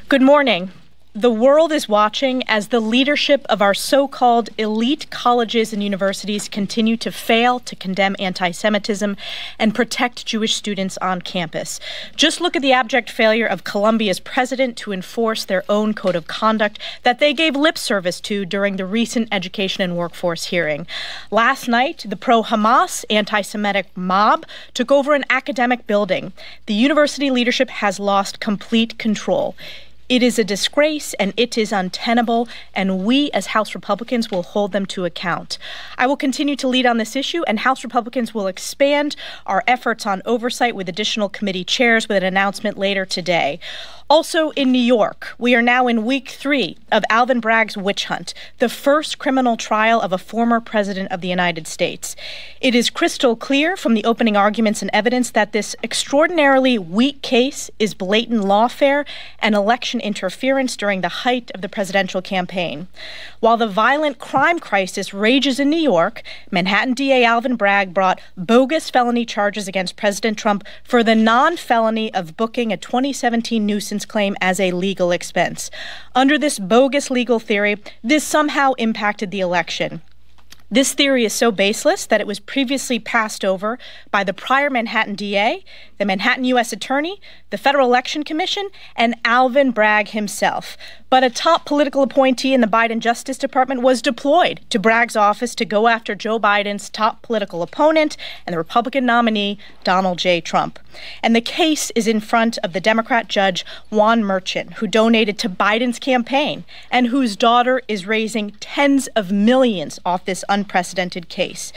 Good morning. The world is watching as the leadership of our so-called elite colleges and universities continue to fail to condemn anti-Semitism and protect Jewish students on campus. Just look at the abject failure of Columbia's president to enforce their own code of conduct that they gave lip service to during the recent education and workforce hearing. Last night, the pro-Hamas anti-Semitic mob took over an academic building. The university leadership has lost complete control. It is a disgrace, and it is untenable, and we as House Republicans will hold them to account. I will continue to lead on this issue, and House Republicans will expand our efforts on oversight with additional committee chairs with an announcement later today. Also in New York, we are now in week 3 of Alvin Bragg's witch hunt, the first criminal trial of a former president of the United States. It is crystal clear from the opening arguments and evidence that this extraordinarily weak case is blatant lawfare and election interference during the height of the presidential campaign. While the violent crime crisis rages in New York, Manhattan DA Alvin Bragg brought bogus felony charges against President Trump for the non-felony of booking a 2017 nuisance claim as a legal expense. Under this bogus legal theory, this somehow impacted the election. This theory is so baseless that it was previously passed over by the prior Manhattan DA, the Manhattan U.S. Attorney, the Federal Election Commission, and Alvin Bragg himself. But a top political appointee in the Biden Justice Department was deployed to Bragg's office to go after Joe Biden's top political opponent and the Republican nominee, Donald J. Trump. And the case is in front of the Democrat judge Juan Merchan, who donated to Biden's campaign and whose daughter is raising tens of millions off this unprecedented case.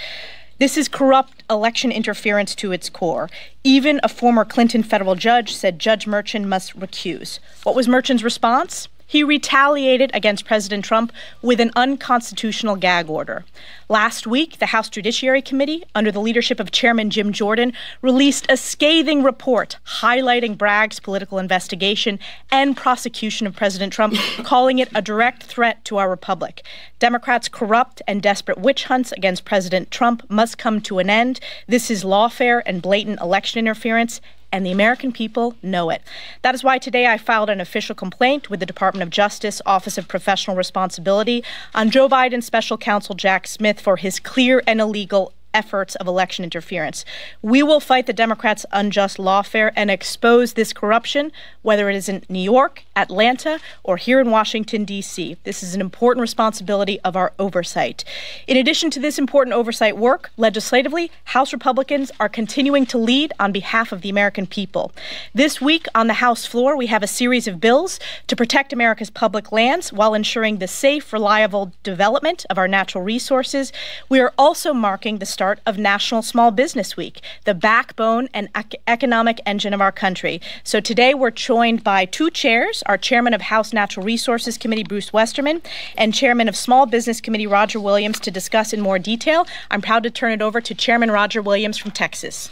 This is corrupt election interference to its core. Even a former Clinton federal judge said Judge Merchan must recuse. What was Merchan's response? He retaliated against President Trump with an unconstitutional gag order. Last week, the House Judiciary Committee, under the leadership of Chairman Jim Jordan, released a scathing report highlighting Bragg's political investigation and prosecution of President Trump, calling it a direct threat to our republic. Democrats' corrupt and desperate witch hunts against President Trump must come to an end. This is lawfare and blatant election interference, and the American people know it. That is why today I filed an official complaint with the Department of Justice Office of Professional Responsibility on Joe Biden's special counsel Jack Smith for his clear and illegal efforts of election interference. We will fight the Democrats' unjust lawfare and expose this corruption, whether it is in New York, Atlanta, or here in Washington, D.C. This is an important responsibility of our oversight. In addition to this important oversight work, legislatively, House Republicans are continuing to lead on behalf of the American people. This week on the House floor, we have a series of bills to protect America's public lands while ensuring the safe, reliable development of our natural resources. We are also marking the start of National Small Business Week, the backbone and economic engine of our country. So today we're joined by two chairs, our Chairman of House Natural Resources Committee, Bruce Westerman, and Chairman of Small Business Committee, Roger Williams, to discuss in more detail. I'm proud to turn it over to Chairman Roger Williams from Texas.